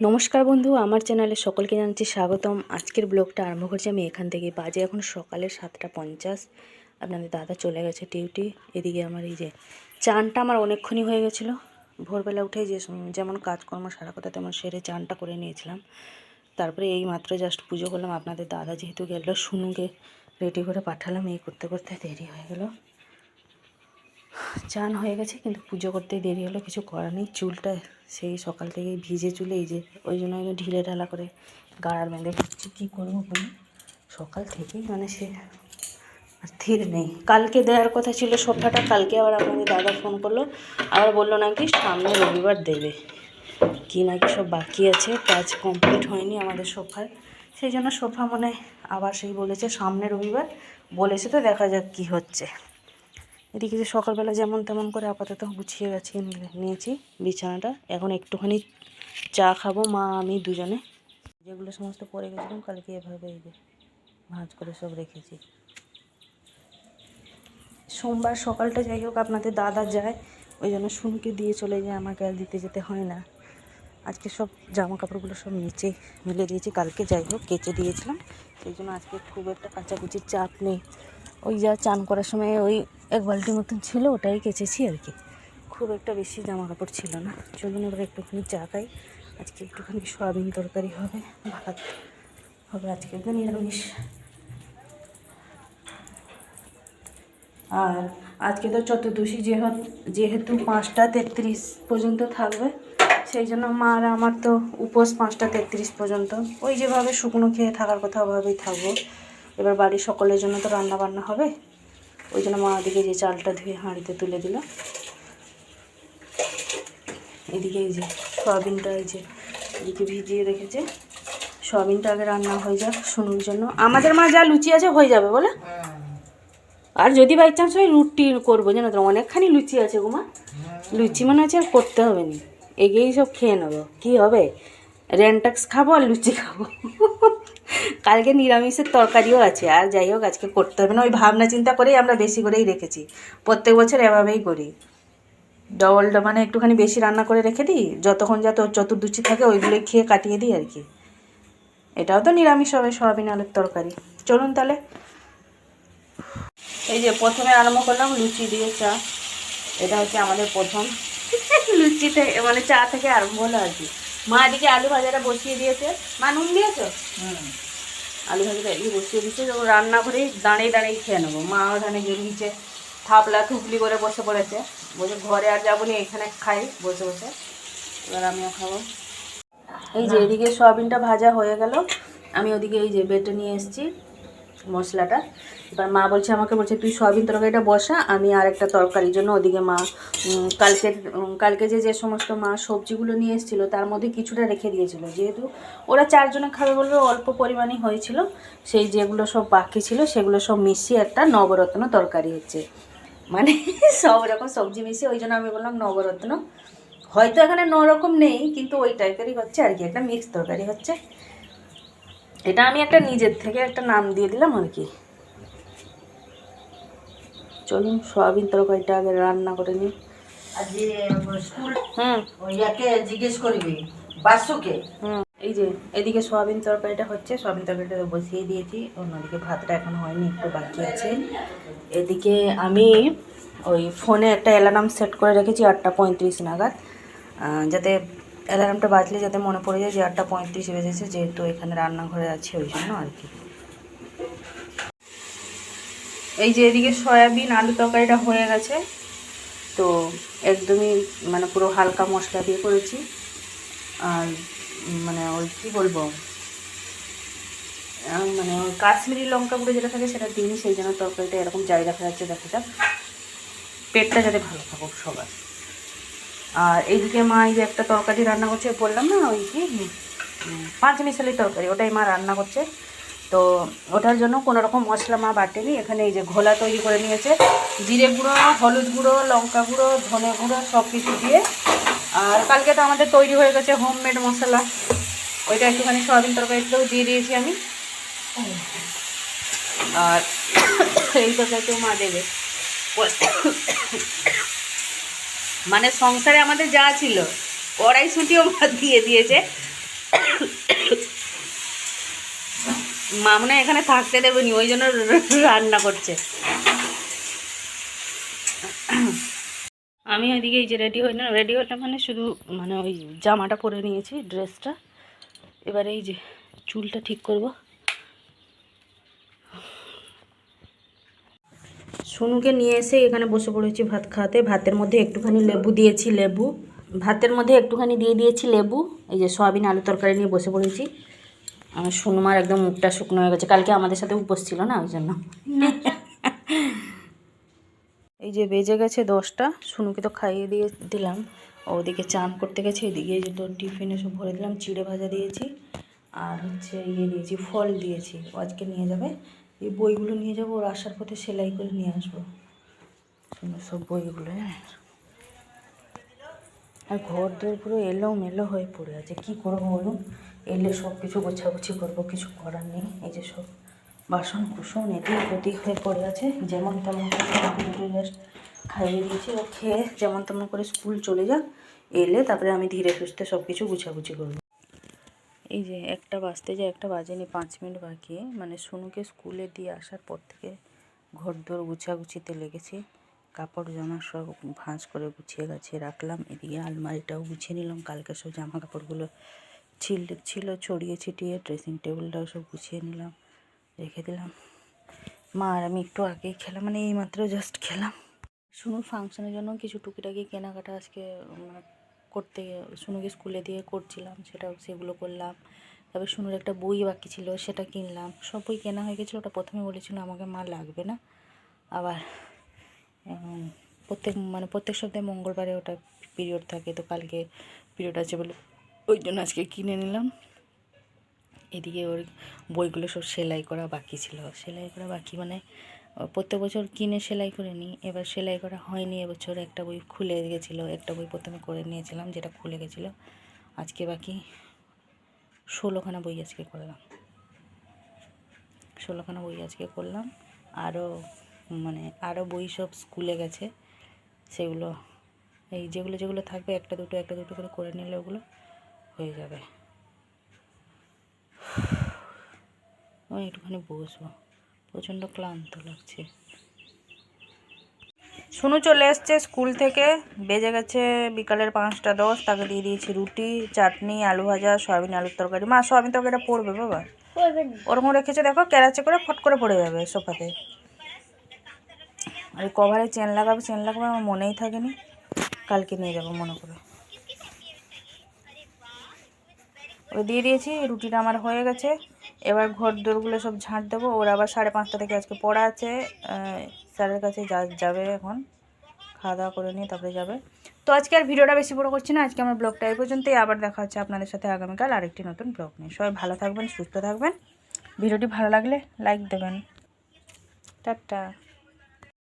নমস্কার বন্ধু, আমার চ্যানেলে সকলকে জানাচ্ছি স্বাগতম। আজকের ব্লগটা আরম্ভ করছি আমি এখান থেকে। বাজে এখন সকালে 7:50। আপনাদের দাদা চলে গেছে ডিউটি। এদিকে আমার এই যে চানটা আমার অনেকক্ষণই হয়ে গেছিলো। ভোরবেলা উঠে যেমন কাজকর্ম সারা কথা তেমন সেরে চানটা করে নিয়েছিলাম। তারপরে এই মাত্র জাস্ট পুজো করলাম। আপনাদের দাদা যেহেতু গেল, শুনুকে রেডি করে পাঠালাম। এই করতে করতে দেরি হয়ে গেল। চান হয়ে গেছে কিন্তু পুজো করতেই দেরি হলো, কিছু করার নেই। চুলটা সেই সকাল থেকেই ভিজে চুলে, এই যে ওই জন্য আমি ঢিলে ঢালা করে গাড়ার বেঁধে করছি। কী করবো বলি, সকাল থেকেই মানে সে আর স্থির নেই। কালকে দেওয়ার কথা ছিল সোফাটা, কালকে আবার আপনাদের দাদা ফোন করলো, আবার বললো নাকি সামনে রবিবার দেবে। কি নাকি সব বাকি আছে, কাজ কমপ্লিট হয়নি আমাদের সোফার। সেই জন্য সোফা মনে আবার সেই বলেছে সামনে রবিবার বলেছে, তো দেখা যাক কী হচ্ছে। এদিকে যে সকালবেলা যেমন তেমন করে আপাতত গুছিয়ে গাছিয়ে নিয়েছি বিছানাটা। এখন একটুখানি চা খাবো, মা আমি দুজনে। যেগুলো সমস্ত পরে গেছিলাম কালকে এভাবে এই যে ভাঁজ করে সব রেখেছি। সোমবার সকালটা যাই হোক আপনাদের দাদা যায়, ওই জন্য শুনকে দিয়ে চলে যায়, আমাকে আর দিতে যেতে হয় না। আজকে সব জামা কাপড়গুলো সব নিচে মিলে দিয়েছি, কালকে যাই হোক কেচে দিয়েছিলাম। সেই জন্য আজকে খুব একটা কাচাকুচির চাপ নেই। ওই যা চান করার সময় ওই 1 বালতি মতন ছিল, ওটাই কেচেছি আর কি। খুব একটা বেশি জামা কাপড় ছিল না। চলুন এবার একটুখানি চা খাই। আজকে একটুখানি সয়াবিন তরকারি হবে, ভাত হবে। আজকে তো নিরামিষ। আর আজকে তো চতুর্দশী, যেহেতু 5টা 33 পর্যন্ত থাকবে, সেই জন্য মা আর আমার তো উপোস 5টা 33 পর্যন্ত। ওই যেভাবে শুকনো খেয়ে থাকার কথা ওভাবেই থাকবো। এবার বাড়ির সকলের জন্য তো রান্না বান্না হবে, ওই জন্য মা ওদিকে যে চালটা ধুয়ে হাঁড়িতে তুলে দিল। এদিকে এই যে সয়াবিনটা এই যে এদিকে ভিজিয়ে রেখেছে। সয়াবিনটা আগে রান্না হয়ে যাক শুনুর জন্য। আমাদের মা যা লুচি আছে হয়ে যাবে বলে। আর যদি বাই চান্স হয় রুটি করবো, জানো তো অনেকখানি লুচি আছে গোমা। লুচি মনে আছে আর করতে হবে না, এগিয়েই সব খেয়ে নেবো। কী হবে, রেন্টাক্স খাবো আর লুচি খাবো। কালকে নিরামিষের তরকারিও আছে। আর যাই হোক আজকে করতে হবে না, ওই ভাবনা চিন্তা করেই আমরা বেশি করেই রেখেছি। প্রত্যেক বছর এভাবেই করি, মানে একটুখানি বেশি রান্না করে রেখে দিই, যতক্ষণ যা চতুর্দশী থাকে ওইগুলোই খেয়ে কাটিয়ে দিই আর কি। এটাও তো নিরামিষ হবে, সয়াবিন আলুর তরকারি। চলুন তাহলে। এই যে প্রথমে আরম্ভ করলাম লুচি দিয়ে চা। এটা হচ্ছে আমাদের প্রথম লুচি থেকে মানে চা থেকে আরম্ভ হলো আর কি। মা এদিকে আলু ভাজাটা বসিয়ে দিয়েছে। মা নুন দিয়েছো? আলু ভাজাটা এদিকে বসিয়ে দিয়েছে, যখন রান্না করেই দাঁড়িয়ে দাঁড়িয়ে খেয়ে নেবো। মা ওখানে গিয়ে নিচে থাপলা থুপলি করে বসে পড়েছে, বসে ঘরে আর যাবো না, এখানে খাই বসে বসে। এবার আমিও খাবো। এই যে এদিকে সয়াবিনটা ভাজা হয়ে গেল, আমি ওদিকে এই যে বেটে নিয়ে এসেছি মশলাটা। এবার মা আমাকে বলছে তুই সয়াবিন তরকারিটা বসা, আমি আর একটা তরকারির জন্য ওদিকে মা কালকে যে সমস্ত মা সবজিগুলো নিয়ে এসেছিলো তার মধ্যে কিছুটা রেখে দিয়েছিল, যেহেতু ওরা 4 জনে খাবে বলবে, অল্প পরিমাণে হয়েছিল। সেই যেগুলো সব বাকি ছিল সেগুলো সব মিশিয়ে একটা নবরত্ন তরকারি হচ্ছে, মানে সব রকম সবজি মিশিয়ে। ওই জন্য আমি বললাম নবরত্ন। হয়তো এখানে 9 রকম নেই, কিন্তু ওই টাইপেরই হচ্ছে আর কি, একটা মিক্স তরকারি হচ্ছে। এটা আমি একটা নিজের থেকে একটা নাম দিয়ে দিলাম আর কি। চলুন সয়াবিন তরকারিটা আগে রান্না করে নিই। জিজ্ঞেস করবি বাসুকে। এই যে এদিকে সয়াবিন তরকারিটা হচ্ছে, সয়াবিন তরকারিটা বসিয়ে দিয়েছি। অন্যদিকে ভাতটা এখন হয়নি, একটু বাকি আছে। এদিকে আমি ওই ফোনে একটা অ্যালার্ম সেট করে রেখেছি 8টা 35 নাগাদ, যাতে অ্যালার্মটা বাজলে যাতে মনে পড়ে যায় যে 8টা 35 বেজেছে, যেহেতু এখানে রান্নাঘরে আছে ওই জন্য আর কি। এই যে এদিকে সয়াবিন আলু তরকারিটা হয়ে গেছে, তো একদমই মানে পুরো হালকা মশলা দিয়ে করেছি। আর মানে ওই কী বলবো, মানে ওই কাশ্মীরি লঙ্কা গুঁড়ো যেটা থাকে সেটা দিইনি, সেই জন্য তরকারিটা এরকম জারি দেখা যাচ্ছে। দেখা যাক, পেটটা যাতে ভালো থাকুক সবার। আর এইদিকে মা এই যে একটা তরকারি রান্না করছে, বললাম না ওই কি 5 মিশালি তরকারি, ওটাই মা রান্না করছে। তো ওটার জন্য কোনো রকম মশলা মা বাটেনি, এখানে এই যে ঘোলা তৈরি করে নিয়েছে, জিরে গুঁড়ো, হলুদ গুঁড়ো, লঙ্কা গুঁড়ো, ধনে গুঁড়ো সব কিছু দিয়ে। আর কালকে তো আমাদের তৈরি হয়ে গেছে হোমমেড মশলা, ওইটা একটুখানি সয়াবিন তরকারিতেও দিয়ে দিয়েছি আমি। আর এই তরকারিতেও মা দেবে। মানে সংসারে আমাদের যা ছিল কড়াইশুঁটিও মা দিয়ে দিয়েছে, মা মনে হয় এখানে থাকতে দেবেনি, ওই জন্য রান্না করছে। আমি ওইদিকে এই যে রেডি হইলাম মানে শুধু মানে ওই জামাটা পরে নিয়েছি, ড্রেসটা। এবারে এই যে চুলটা ঠিক করব। সোনুকে নিয়ে এসে এখানে বসে পড়েছি ভাত খাওয়াতে। ভাতের মধ্যে একটুখানি লেবু দিয়েছি, ভাতের মধ্যে একটুখানি দিয়ে দিয়েছি লেবু। এই যে সয়াবিন আলু তরকারি নিয়ে বসে পড়েছি। আমার সোনুমার একদম মুখটা শুকনো হয়ে গেছে, কালকে আমাদের সাথে উপোস ছিল না, ওই জন্য। এই যে বেজে গেছে 10টা, সোনুকে তো খাইয়ে দিয়ে দিলাম, ওদিকে চান করতে গেছে। এদিকে যে তোর টিফিনে সব ভরে দিলাম, চিড়ে ভাজা দিয়েছি আর হচ্ছে ইয়ে দিয়েছি, ফল দিয়েছি। ও আজকে নিয়ে যাবে, এই বইগুলো নিয়ে যাবো, ওর আসার পথে সেলাই করে নিয়ে আসবো সব বইগুলো। আর ঘর দোর পুরো এলোমেলো হয়ে পড়ে আছে, কী করবো বলুন? এলে সব কিছু গোছাগুছি করবো, কিছু করার নেই। এই যে সব বাসন কুসন এদিক ওদিক হয়ে পড়ে আছে, যেমন তেমন করে দুটো জাস্ট খাইয়ে দিয়েছি। ও খেয়ে যেমন তেমন করে স্কুল চলে যাক, এলে তারপরে আমি ধীরে সুস্থে সব কিছু গুছাগুছি করবো। এই যে 1টা বাজতে যায়, 1টা বাজেনি, 5 মিনিট বাকি। মানে সোনুকে স্কুলে দিয়ে আসার পর থেকে ঘর দোর গুছাগুছিতে লেগেছি। কাপড় জামা সব ভাঁজ করে গুছিয়ে গাছিয়ে রাখলাম। এদিকে আলমারিটাও গুছিয়ে নিলাম, কালকে সব জামা কাপড়গুলো ছিল ছড়িয়ে ছিটিয়ে। ড্রেসিং টেবিলটাও সব গুছিয়ে নিলাম, রেখে দিলাম। মা আর আমি একটু আগেই খেলাম, মানে এইমাত্র জাস্ট খেলাম। সোনুর ফাংশনের জন্য কিছু টুকিটাকি কেনাকাটা আজকে মানে করতে, সোনুকে স্কুলে দিয়ে করছিলাম, সেগুলো করলাম। তারপরে সোনুর একটা বই বাকি ছিল, সেটা কিনলাম। সব বই কেনা হয়ে গেছিলো। ওটা প্রথমে বলেছিল আমাকে মা লাগবে না, আবার প্রত্যেক সপ্তাহে মঙ্গলবারে ওটা পিরিয়ড থাকে, তো কালকে পিরিয়ড আছে বলে ওই জন্য আজকে কিনে নিলাম। এদিকে ওর বইগুলো সব সেলাই করা বাকি ছিল, মানে প্রত্যেক বছর কিনে সেলাই করে নিই, এবার সেলাই করা হয়নি। এবছর একটা বই খুলে গেছিলো, একটা বই প্রথমে করে নিয়েছিলাম, যেটা খুলে গেছিলো। আজকে বাকি 16খানা বই আজকে করলাম, 16খানা বই আজকে করলাম। আরও বই সব স্কুলে গেছে, সেগুলো এই যেগুলো থাকবে একটা দুটো করে নিলে ওগুলো হয়ে যাবে। আমি একটুখানি বসবো, প্রচণ্ড ক্লান্ত লাগছে। সোনু চলে এসছে স্কুল থেকে, বেজে গেছে বিকালের 5টা 10। তাকে দিয়ে দিয়েছি রুটি, চাটনি, আলু ভাজা, সয়াবিন আলুর তরকারি। মা সয়াবিন তরকারিটা পড়বে বাবা, ওরকম রেখেছে দেখো, ক্যারাচে করে ফট করে পড়ে যাবে সোফাতে। আর কভারে চেন লাগাবে আমার মনেই থাকেনি, কালকে নিয়ে যাবো মনে করে। ওই দিয়ে দিয়েছি, রুটিটা আমার হয়ে গেছে। এবার ঘর দোরগুলো সব ঝাঁট দেবো। ওর আবার 5:30 থেকে আজকে পড়া আছে, স্যারের কাছে যাবে এখন, খাওয়া দাওয়া করে নিয়ে তারপরে যাবে। তো আজকে আর ভিডিওটা বেশি বড় করছি না, আজকে আমার ব্লগটা এই পর্যন্তই। আবার দেখা হচ্ছে আপনাদের সাথে আগামীকাল আরেকটি নতুন ব্লগ নিয়ে। সবাই ভালো থাকবেন, সুস্থ থাকবেন। ভিডিওটি ভালো লাগলে লাইক দেবেন। টাটা।